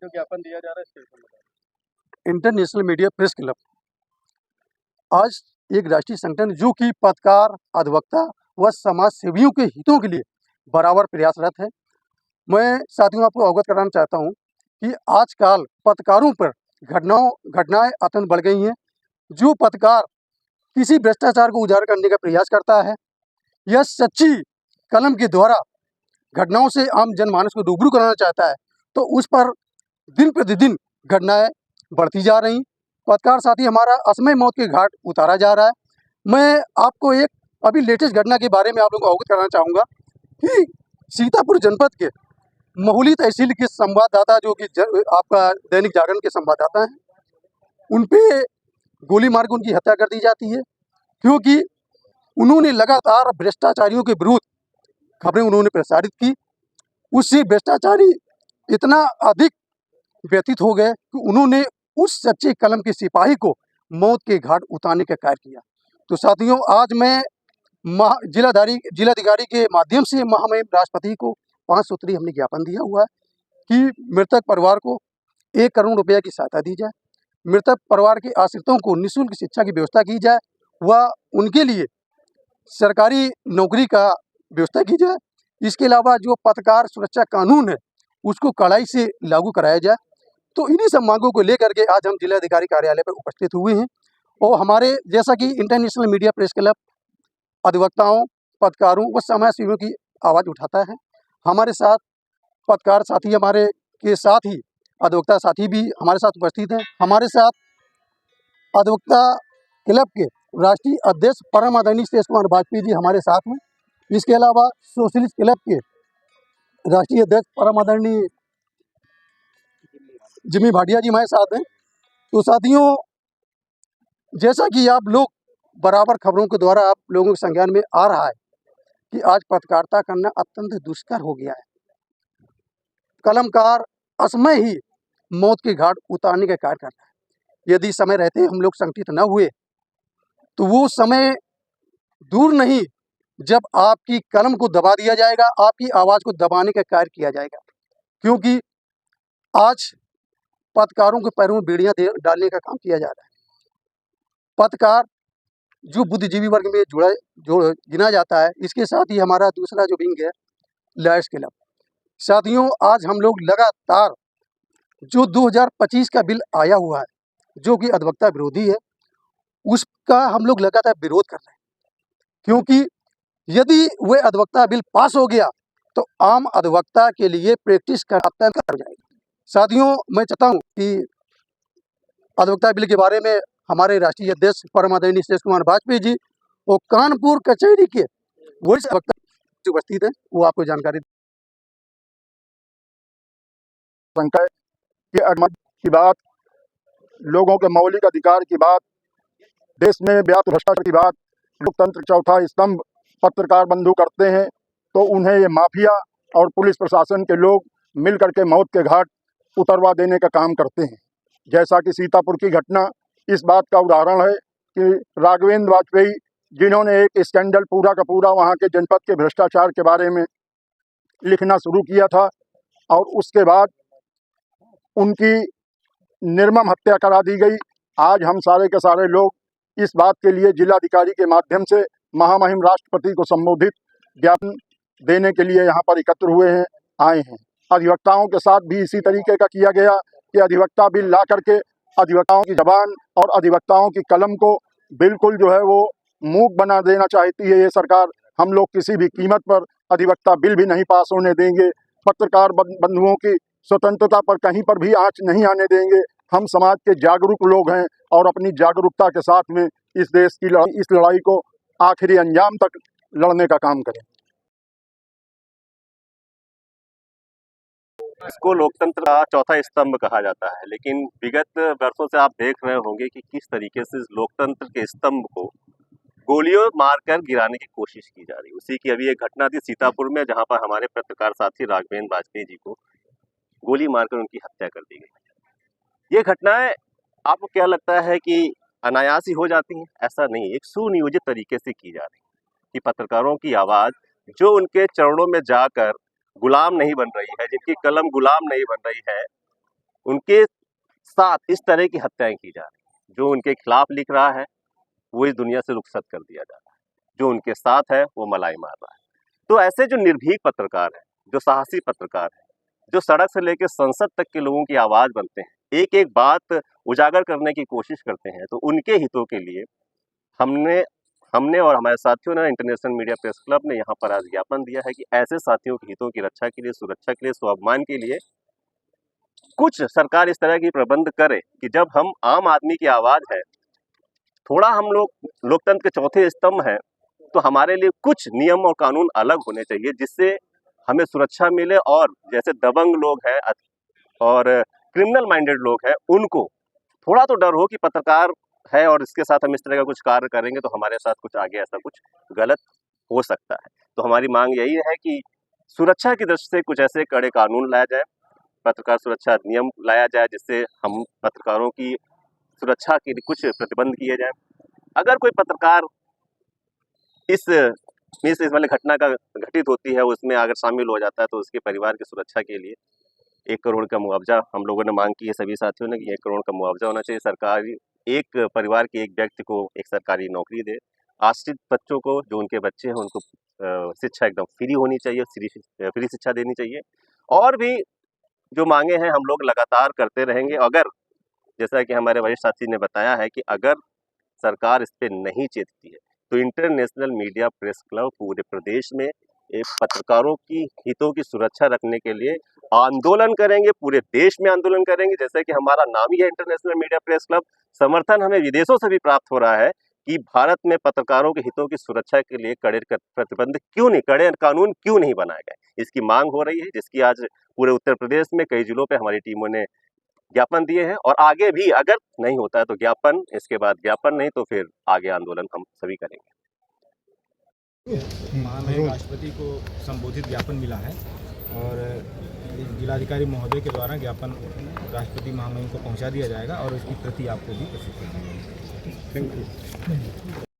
जो ज्ञापन दिया जा रहा है इसके विषय में? इंटरनेशनल मीडिया प्रेस क्लब आज एक राष्ट्रीय संगठन जो कि पत्रकार, अधिवक्ता व समाज सेवियों के हितों के लिए बराबर प्रयासरत है। मैं साथियों आपको अवगत कराना चाहता हूं कि आजकल पत्रकारों पर घटनाएं अत्यंत बढ़ गई हैं। जो पत्रकार किसी भ्रष्टाचार को उजागर करने का प्रयास करता है या सच्ची कलम के द्वारा घटनाओं से आम जनमानस को रूबरू कराना चाहता है, तो उस पर दिन प्रतिदिन घटनाएं बढ़ती जा रही। पत्रकार साथी हमारा असमय मौत के घाट उतारा जा रहा है। मैं आपको एक अभी लेटेस्ट घटना के बारे में आप लोगों को अवगत कराना चाहूँगा कि सीतापुर जनपद के महुली तहसील के संवाददाता जो कि आपका दैनिक जागरण के संवाददाता हैं, उन पे गोली मार के उनकी हत्या कर दी जाती है, क्योंकि उन्होंने लगातार भ्रष्टाचारियों के विरुद्ध खबरें उन्होंने प्रसारित की। उससे भ्रष्टाचारी इतना अधिक व्यतीत हो गए कि उन्होंने उस सच्चे कलम के सिपाही को मौत के घाट उतारने का कार्य किया। तो साथियों, आज मैं जिलाधिकारी के माध्यम से महामहिम राष्ट्रपति को 5 सूत्री हमने ज्ञापन दिया हुआ है कि मृतक परिवार को 1 करोड़ रुपया की सहायता दी जाए, मृतक परिवार के आश्रितों को निःशुल्क शिक्षा की व्यवस्था की जाए व उनके लिए सरकारी नौकरी का व्यवस्था की जाए। इसके अलावा जो पत्रकार सुरक्षा कानून है उसको कड़ाई से लागू कराया जाए। तो इन्हीं सब मांगों को लेकर के आज हम जिलाधिकारी कार्यालय पर उपस्थित हुए हैं और हमारे जैसा कि इंटरनेशनल मीडिया प्रेस क्लब अधिवक्ताओं, पत्रकारों व समाज सेवियों की आवाज़ उठाता है। हमारे साथ पत्रकार साथी हमारे के साथ ही अधिवक्ता साथी भी हमारे साथ उपस्थित हैं। हमारे साथ अधिवक्ता क्लब के राष्ट्रीय अध्यक्ष परम आदरणीय शेष कुमार वाजपेयी जी हमारे साथ हैं। इसके अलावा सोशलिस्ट क्लब के राष्ट्रीय अध्यक्ष परम आदरणीय जिमी भाटिया जी हमारे साथ हैं। तो साथियों, जैसा कि आप लोग बराबर खबरों के द्वारा आप लोगों के संज्ञान में आ रहा है कि आज पत्रकारिता करना अत्यंत दुष्कर हो गया है। कलमकार असमय ही मौत के घाट उतारने का कार्य करता है। यदि समय रहते हम लोग संगठित न हुए तो वो समय दूर नहीं जब आपकी कलम को दबा दिया जाएगा, आपकी आवाज़ को दबाने का कार्य किया जाएगा। क्योंकि आज पत्रकारों के पैरों में बेड़ियां डालने का काम किया जा रहा है। पत्रकार जो बुद्धिजीवी वर्ग में जो गिना जाता है, इसके साथ ही हमारा दूसरा जो विंग है लॉयर्स क्लब। साथियों, आज हम लोग लगातार जो 2025 का बिल आया हुआ है जो कि अधिवक्ता विरोधी है, उसका हम लोग लगातार विरोध कर रहे हैं। क्योंकि यदि वह अधिवक्ता बिल पास हो गया तो आम अधिवक्ता के लिए प्रैक्टिस करना कर जाएगा। साथियों, मैं चाहता हूं कि अधिवक्ता बिल के बारे में हमारे राष्ट्रीय अध्यक्ष परम आदरणीय शेष कुमार वाजपेयी जी और कानपुर कचहरी के वरिष्ठ अधिवक्ता जो उपस्थित हैं वो आपको जानकारी की बात, लोगों के मौलिक अधिकार की बात, देश में व्याप्त भ्रष्टाचार की बात, लोकतंत्र चौथा स्तंभ पत्रकार बंधु करते हैं तो उन्हें ये माफिया और पुलिस प्रशासन के लोग मिल करके मौत के घाट उतरवा देने का काम करते हैं। जैसा कि सीतापुर की घटना इस बात का उदाहरण है कि राघवेंद्र वाजपेयी जिन्होंने एक स्कैंडल पूरा का पूरा वहाँ के जनपद के भ्रष्टाचार के बारे में लिखना शुरू किया था और उसके बाद उनकी निर्मम हत्या करा दी गई। आज हम सारे के सारे लोग इस बात के लिए जिलाधिकारी के माध्यम से महामहिम राष्ट्रपति को संबोधित ज्ञापन देने के लिए यहाँ पर एकत्र हुए हैं, आए हैं। अधिवक्ताओं के साथ भी इसी तरीके का किया गया कि अधिवक्ता बिल ला करके अधिवक्ताओं की जबान और अधिवक्ताओं की कलम को बिल्कुल जो है वो मूक बना देना चाहती है ये सरकार। हम लोग किसी भी कीमत पर अधिवक्ता बिल भी नहीं पास होने देंगे। पत्रकार बंधुओं की स्वतंत्रता पर कहीं पर भी आंच नहीं आने देंगे। हम समाज के जागरूक लोग हैं और अपनी जागरूकता के साथ में इस देश की इस लड़ाई को आखिरी अंजाम तक लड़ने का काम करें। इसको लोकतंत्र का चौथा स्तंभ कहा जाता है, लेकिन विगत वर्षों से आप देख रहे होंगे कि किस तरीके से इस लोकतंत्र के स्तंभ को गोलियों मारकर गिराने की कोशिश की जा रही है। उसी की अभी एक घटना थी सीतापुर में, जहां पर हमारे पत्रकार साथी राघवेंद्र वाजपेयी जी को गोली मारकर उनकी हत्या कर दी गई। ये घटनाएं आपको क्या लगता है कि अनायास ही हो जाती हैं? ऐसा नहीं, एक सुनियोजित तरीके से की जा रही है कि पत्रकारों की आवाज़ जो उनके चरणों में जाकर गुलाम नहीं बन रही है, जिनकी कलम गुलाम नहीं बन रही है, उनके साथ इस तरह की हत्याएं की जा रही, जो उनके खिलाफ लिख रहा है वो इस दुनिया से रुखसत कर दिया जा रहा है, जो उनके साथ है वो मलाई मार रहा है। तो ऐसे जो निर्भीक पत्रकार हैं, जो साहसी पत्रकार हैं, जो सड़क से लेकर संसद तक के लोगों की आवाज बनते हैं, एक एक बात उजागर करने की कोशिश करते हैं, तो उनके हितों के लिए हमने और हमारे साथियों ने इंटरनेशनल मीडिया प्रेस क्लब ने यहाँ पर आज ज्ञापन दिया है कि ऐसे साथियों के हितों की रक्षा के लिए, सुरक्षा के लिए, स्वाभिमान के लिए कुछ सरकार इस तरह की प्रबंध करे कि जब हम आम आदमी की आवाज है, थोड़ा हम लोग लोकतंत्र के चौथे स्तंभ हैं, तो हमारे लिए कुछ नियम और कानून अलग होने चाहिए जिससे हमें सुरक्षा मिले, और जैसे दबंग लोग हैं और क्रिमिनल माइंडेड लोग हैं, उनको थोड़ा तो डर हो कि पत्रकार है और इसके साथ हम इस तरह का कुछ कार्य करेंगे तो हमारे साथ कुछ आगे ऐसा कुछ गलत हो सकता है। तो हमारी मांग यही है कि सुरक्षा की दृष्टि से कुछ ऐसे कड़े कानून लाया जाए, पत्रकार सुरक्षा अधिनियम लाया जाए, जिससे हम पत्रकारों की सुरक्षा के लिए कुछ प्रतिबंध किए जाएं। अगर कोई पत्रकार इस वाली घटना का घटित होती है उसमें अगर शामिल हो जाता है तो उसके परिवार की सुरक्षा के लिए 1 करोड़ का मुआवजा हम लोगों ने मांग की है सभी साथियों ने कि 1 करोड़ का मुआवजा होना चाहिए। सरकारी एक परिवार के एक व्यक्ति को एक सरकारी नौकरी दे, आश्रित बच्चों को, जो उनके बच्चे हैं उनको शिक्षा एकदम फ्री होनी चाहिए, फ्री शिक्षा देनी चाहिए। और भी जो मांगे हैं हम लोग लगातार करते रहेंगे। अगर जैसा कि हमारे वरिष्ठ साथी ने बताया है कि अगर सरकार इस पे नहीं चेतती है तो इंटरनेशनल मीडिया प्रेस क्लब पूरे प्रदेश में एक पत्रकारों की हितों की सुरक्षा रखने के लिए आंदोलन करेंगे, पूरे देश में आंदोलन करेंगे। जैसे कि हमारा नाम ही है इंटरनेशनल मीडिया प्रेस क्लब, समर्थन हमें विदेशों से भी प्राप्त हो रहा है कि भारत में पत्रकारों के हितों की सुरक्षा के लिए कड़े प्रतिबंध क्यों नहीं, कड़े कानून क्यों नहीं बनाए गए, इसकी मांग हो रही है, जिसकी आज पूरे उत्तर प्रदेश में कई जिलों पे हमारी टीमों ने ज्ञापन दिए हैं। और आगे भी अगर नहीं होता है तो ज्ञापन, इसके बाद ज्ञापन नहीं तो फिर आगे आंदोलन हम सभी करेंगे। माननीय राष्ट्रपति को संबोधित ज्ञापन मिला है और जिलाधिकारी महोदय के द्वारा ज्ञापन राष्ट्रपति महामहिम को पहुंचा दिया जाएगा और उसकी प्रति आपको भी प्रस्तुत कर दी जाएगी। Thank you.